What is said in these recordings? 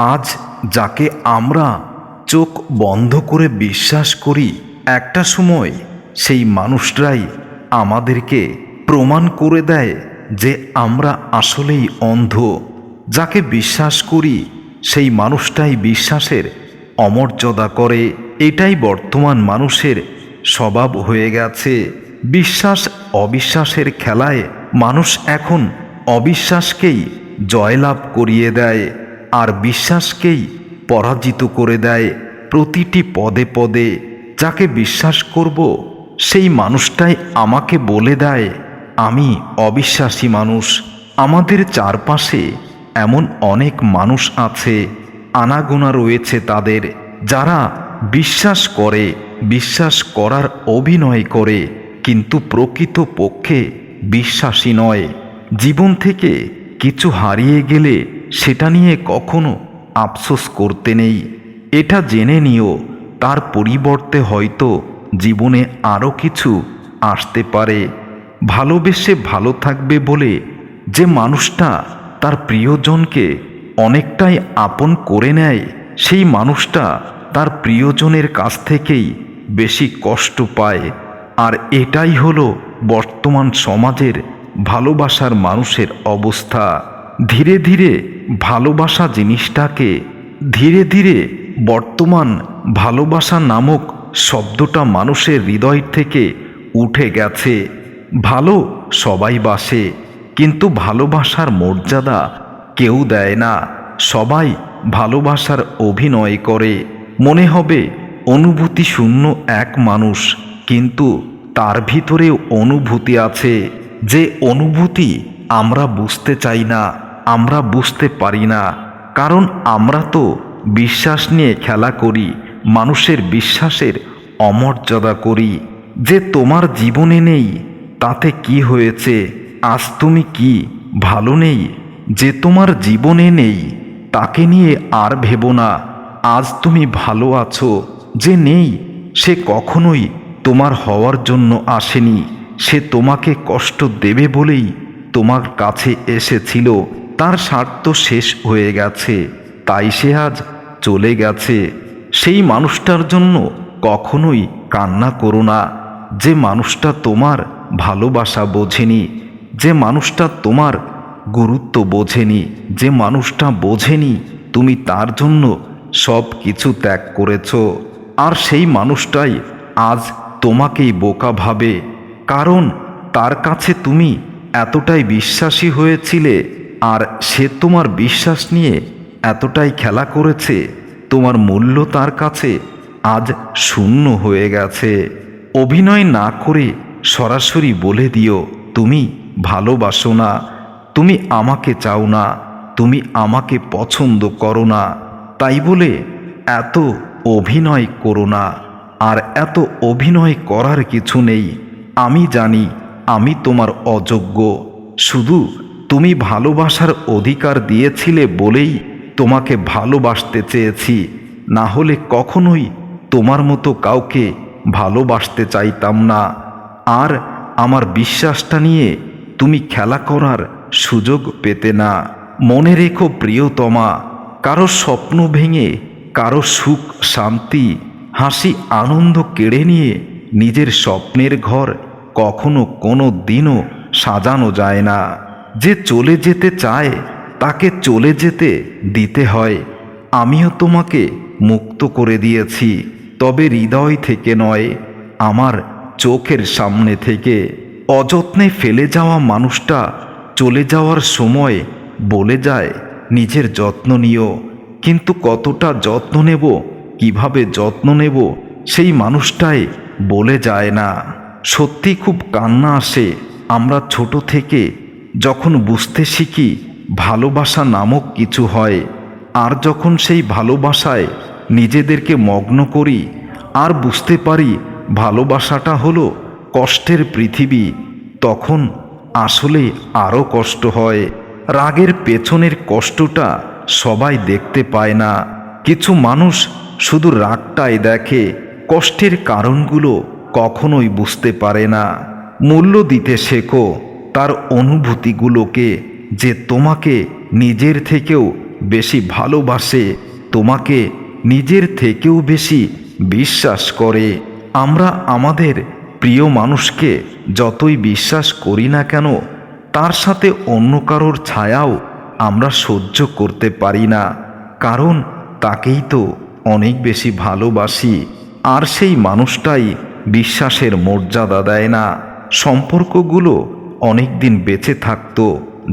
আজ যাকে আমরা চোখ বন্ধ করে বিশ্বাস করি, একটা সময় সেই মানুষটাই আমাদেরকে প্রমাণ করে দেয় যে আমরা আসলেই অন্ধ। যাকে বিশ্বাস করি সেই মানুষটাই বিশ্বাসের অমর্যাদা করে। এটাই বর্তমান মানুষের স্বভাব হয়ে গেছে। বিশ্বাস অবিশ্বাসের খেলায় মানুষ এখন অবিশ্বাসকেই জয়লাভ করিয়ে দেয় আর বিশ্বাসকেই পরাজিত করে দেয় প্রতিটি পদে পদে। যাকে বিশ্বাস করব সেই মানুষটাই আমাকে বলে দেয় আমি অবিশ্বাসী মানুষ। আমাদের চারপাশে এমন অনেক মানুষ আছে, আনাগোনা রয়েছে তাদের, যারা বিশ্বাস করে, বিশ্বাস করার অভিনয় করে, কিন্তু প্রকৃত পক্ষে বিশ্বাসী নয়। জীবন থেকে কিছু হারিয়ে গেলে সেটা নিয়ে কখনো আফসোস করতে নেই। এটা জেনে নিও তার পরিবর্তে হয়তো জীবনে আরও কিছু আসতে পারে। ভালোবেসে ভালো থাকবে বলে যে মানুষটা তার প্রিয়জনকে অনেকটাই আপন করে নেয়, সেই মানুষটা তার প্রিয়জনের কাছ থেকেই বেশি কষ্ট পায়। আর এটাই হলো বর্তমান সমাজের ভালোবাসার মানুষের অবস্থা। ধীরে ধীরে ভালোবাসা জিনিসটাকে, ধীরে ধীরে বর্তমান ভালোবাসা নামক শব্দটা মানুষের হৃদয় থেকে উঠে গেছে। ভালো সবাই বাসে, কিন্তু ভালোবাসার মর্যাদা কেউ দেয় না। সবাই ভালোবাসার অভিনয় করে, মনে হবে অনুভূতি শূন্য এক মানুষ, কিন্তু তার ভিতরেও অনুভূতি আছে। যে অনুভূতি আমরা বুঝতে চাই না, আমরা বুঝতে পারি না, কারণ আমরা তো বিশ্বাস নিয়ে খেলা করি, মানুষের বিশ্বাসের অমর্যাদা করি। যে তোমার জীবনে নেই তাতে কি হয়েছে, আজ তুমি কি ভালো নেই? যে তোমার জীবনে নেই তাকে নিয়ে আর ভেবো না, আজ তুমি ভালো আছো। যে নেই সে কখনোই তোমার হওয়ার জন্য আসেনি, সে তোমাকে কষ্ট দেবে বলেই তোমার কাছে এসেছিল। তার স্বার্থ শেষ হয়ে গেছে, তাই সে আজ চলে গেছে। সেই মানুষটার জন্য কখনোই কান্না করো না। যে মানুষটা তোমার ভালোবাসা বোঝেনি, যে মানুষটা তোমার গুরুত্ব বোঝেনি, যে মানুষটা বোঝেনি তুমি তার জন্য সব কিছু ত্যাগ করেছ, আর সেই মানুষটাই আজ তোমাকেই বোকা ভাবে, কারণ তার কাছে তুমি এতটাই বিশ্বাসী হয়েছিলে আর সে তোমার বিশ্বাস নিয়ে এতটাই খেলা করেছে, তোমার মূল্য তার কাছে আজ শূন্য হয়ে গেছে। অভিনয় না করে সরাসরি বলে দিও তুমি ভালোবাসো না, তুমি আমাকে চাও না, তুমি আমাকে পছন্দ করো না। তাই বলে এত অভিনয় করো না, আর এত অভিনয় করার কিছু নেই। আমি জানি আমি তোমার অযোগ্য, শুধু তুমি ভালোবাসার অধিকার দিয়েছিলে বলেই তোমাকে ভালোবাসতে চেয়েছি, না হলে কখনোই তোমার মতো কাউকে ভালোবাসতে চাইতাম না। আর আমার বিশ্বাসটা নিয়ে তুমি খেলা করার সুযোগ পেতে না। মনে রেখো প্রিয়তমা, কারো স্বপ্ন ভেঙে, কারো সুখ শান্তি হাসি আনন্দ কেড়ে নিয়ে নিজের স্বপ্নের ঘর কখনো কোনো দিনও সাজানো যায় না। যে চলে যেতে চায় তাকে চলে যেতে দিতে হয়। আমিও তোমাকে মুক্ত করে দিয়েছি, তবে হৃদয় থেকে নয়, আমার চোখের সামনে থেকে। অযত্নে ফেলে যাওয়া মানুষটা চলে যাওয়ার সময় বলে যায় নিজের যত্ন নিও, কিন্তু কতটা যত্ন নেব, কিভাবে যত্ন নেব, সেই মানুষটাই বলে যায় না। সত্যি খুব কান্না আসে আমরা ছোট থেকে যখন বুঝতে শিখি ভালোবাসা নামক কিছু হয়, আর যখন সেই ভালোবাসায় নিজেদেরকে মগ্ন করি আর বুঝতে পারি ভালোবাসাটা হলো কষ্টের পৃথিবী, তখন আসলে আরও কষ্ট হয়। রাগের পেছনের কষ্টটা সবাই দেখতে পায় না, কিছু মানুষ শুধু রাগটাই দেখে, কষ্টের কারণগুলো কখনোই বুঝতে পারে না। মূল্য দিতে শেখো তার অনুভূতিগুলোকে, যে তোমাকে নিজের থেকেও বেশি ভালোবাসে, তোমাকে নিজের থেকেও বেশি বিশ্বাস করে। আমরা আমাদের প্রিয় মানুষকে যতই বিশ্বাস করি না কেন, তার সাথে অন্য কারোর ছায়াও আমরা সহ্য করতে পারি না, কারণ তাকেই তো অনেক বেশি ভালোবাসি। আর সেই মানুষটাই বিশ্বাসের মর্যাদা দেয় না। সম্পর্কগুলো অনেক দিন বেঁচে থাকতো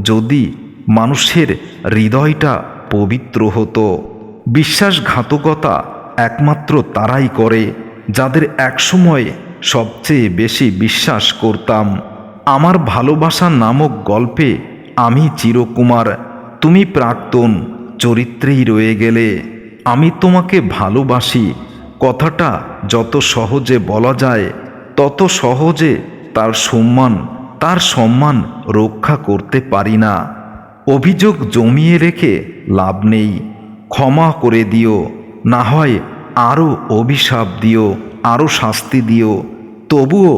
যদি মানুষের হৃদয়টা পবিত্র হতো। বিশ্বাসঘাতকতা একমাত্র তারাই করে যাদের একসময় সবচেয়ে বেশি বিশ্বাস করতাম। আমার ভালোবাসা নামক গল্পে আমি চিরকুমার, তুমি প্রাক্তন চরিত্রেই রয়ে গেলে। আমি তোমাকে ভালোবাসি কথাটা যত সহজে বলা যায়, তত সহজে তার সম্মান রক্ষা করতে পারি না। অভিযোগ জমিয়ে রেখে লাভ নেই। ক্ষমা করে দিও, না হয় আরও অভিশাপ দিও, আরও শাস্তি দিও, তবুও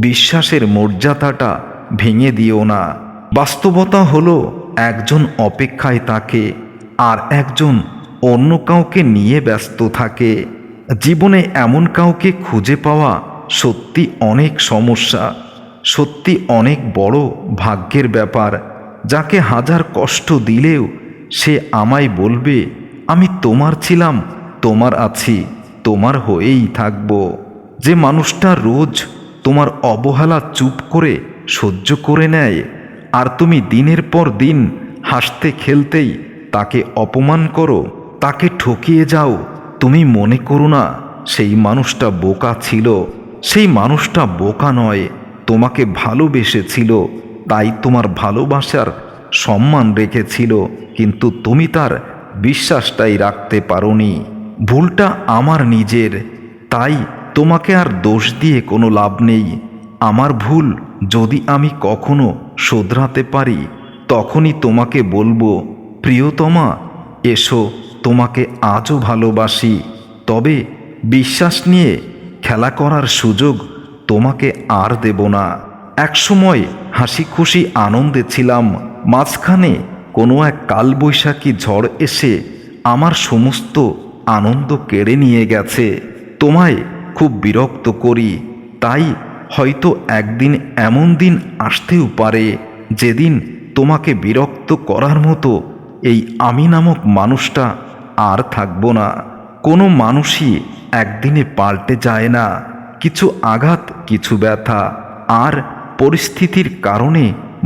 বিশ্বাসের মর্যাদাটা ভেঙে দিও না। বাস্তবতা হলো একজন অপেক্ষায় থাকে আর একজন অন্য কাউকে নিয়ে ব্যস্ত থাকে। জীবনে এমন কাউকে খুঁজে পাওয়া সত্যি অনেক সমস্যা, সত্যি অনেক বড় ভাগ্যের ব্যাপার, যাকে হাজার কষ্ট দিলেও সে আমায় বলবে, আমি তোমার ছিলাম, তোমার আছি, তোমার হয়েই থাকব। যে মানুষটা রোজ তোমার অবহেলা চুপ করে সহ্য করে নেয়, আর তুমি দিনের পর দিন হাসতে খেলতেই তাকে অপমান করো, তাকে ঠকিয়ে যাও, তুমি মনে করো না সেই মানুষটা বোকা ছিল। সেই মানুষটা বোকা নয়, তোমাকে ভালোবেসেছিল, তাই তোমার ভালোবাসার সম্মান রেখেছিল, কিন্তু তুমি তার বিশ্বাসটাই রাখতে পারোনি। ভুলটা আমার নিজের, তাই তোমাকে আর দোষ দিয়ে কোনো লাভ নেই। আমার ভুল যদি আমি কখনো শোধরাতে পারি, তখনই তোমাকে বলবো, প্রিয়তমা এসো, তোমাকে আজও ভালোবাসি। তবে বিশ্বাস নিয়ে খেলা করার সুযোগ তোমাকে আর দেব না। একসময় হাসি খুশি আনন্দে ছিলাম, মাঝখানে কোনো এক কালবৈশাখী ঝড় এসে আমার সমস্ত আনন্দ কেড়ে নিয়ে গেছে। তোমায় খুব বিরক্ত করি, তাই হয়তো একদিন এমন দিন আসতেও পারে যেদিন তোমাকে বিরক্ত করার মতো এই আমি নামক মানুষটা আর থাকবো না। কোনো মানুষই একদিনে পাল্টে যায় না। কিছু আঘাত, কিছু ব্যথা আর পরিস্থিতির কারণে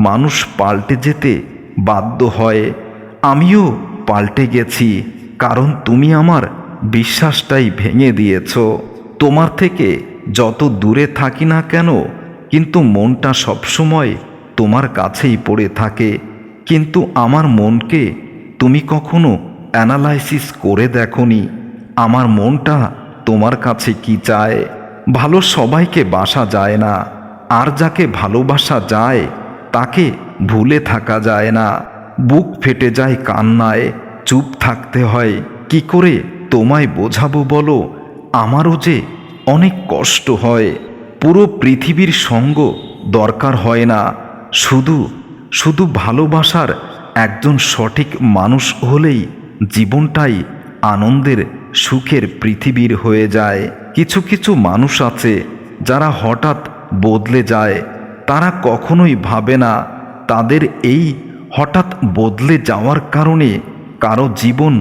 মানুষ পাল্টে যেতে বাধ্য হয়। আমিও পাল্টে গেছি, কারণ তুমি আমার বিশ্বাসটাই ভেঙে দিয়েছ। তোমার থেকে যত দূরে থাকি না কেন, কিন্তু মনটা সবসময় তোমার কাছেই পড়ে থাকে। কিন্তু আমার মনকে তুমি কখনো অ্যানালাইসিস করে দেখোনি। আমার মনটা তোমার কাছে কি চায়। ভালো সবাইকে বাসা যায় না, আর যাকে ভালোবাসা যায় তাকে ভুলে থাকা যায় না। বুক ফেটে যায় কান্নায়, চুপ থাকতে হয়। কি করে তোমায় বোঝাবো বলো, আমারও যে অনেক কষ্ট হয়। পুরো পৃথিবীর সঙ্গ দরকার হয় না, শুধু শুধু ভালোবাসার একজন সঠিক মানুষ হলেই জীবনটাই আনন্দের সুখের পৃথিবীর হয়ে যায়। কিছু কিছু মানুষ আছে যারা হঠাৎ বদলে যায়, তারা কখনোই ভাবে না তাদের এই হঠাৎ বদলে যাওয়ার কারণে কারো জীবন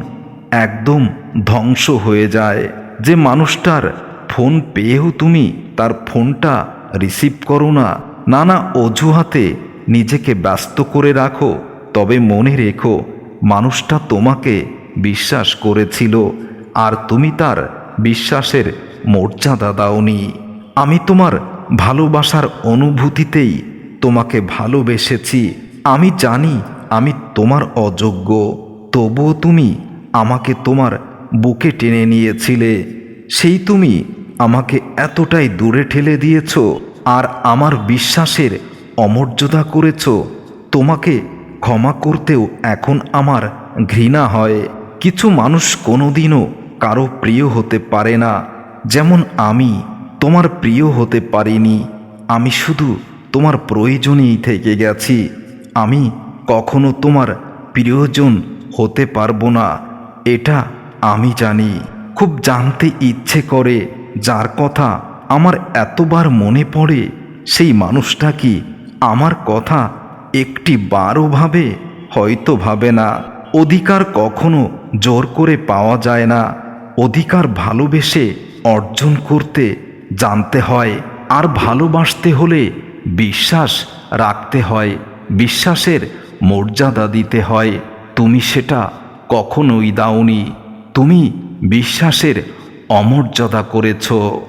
একদম ধ্বংস হয়ে যায়। যে মানুষটার ফোন পেয়েও তুমি তার ফোনটা রিসিভ করো না, নানা অজুহাতে নিজেকে ব্যস্ত করে রাখো, তবে মনে রেখো মানুষটা তোমাকে বিশ্বাস করেছিল, আর তুমি তার বিশ্বাসের মর্যাদা দাওনি। আমি তোমার ভালোবাসার অনুভূতিতেই তোমাকে ভালোবেসেছি। আমি জানি আমি তোমার অযোগ্য, তবুও তুমি আমাকে তোমার বুকে টেনে নিয়েছিলে। সেই তুমি আমাকে এতটাই দূরে ঠেলে দিয়েছ, আর আমার বিশ্বাসের অমর্যাদা করেছ। তোমাকে ক্ষমা করতেও এখন আমার ঘৃণা হয়। কিছু মানুষ কোনোদিনও কারো প্রিয় হতে পারে না, যেমন আমি তোমার প্রিয় হতে পারিনি। আমি শুধু তোমার প্রয়োজনেই থেকে গেছি। আমি কখনো তোমার প্রিয়জন হতে পারবো না, এটা আমি জানি। খুব জানতে ইচ্ছে করে, যার কথা আমার এতবার মনে পড়ে, সেই মানুষটা কি আমার কথা একটি বারও ভাবে? হয়তো ভাবে না। অধিকার কখনো জোর করে পাওয়া যায় না। অধিকার ভালোবেসে অর্জন করতে জানতে হয়। আর ভালোবাসতে হলে বিশ্বাস রাখতে হয়, বিশ্বাসের মর্যাদা দিতে হয়। তুমি সেটা কখনোই দাওনি। তুমি বিশ্বাসের অমর্যাদা করেছো।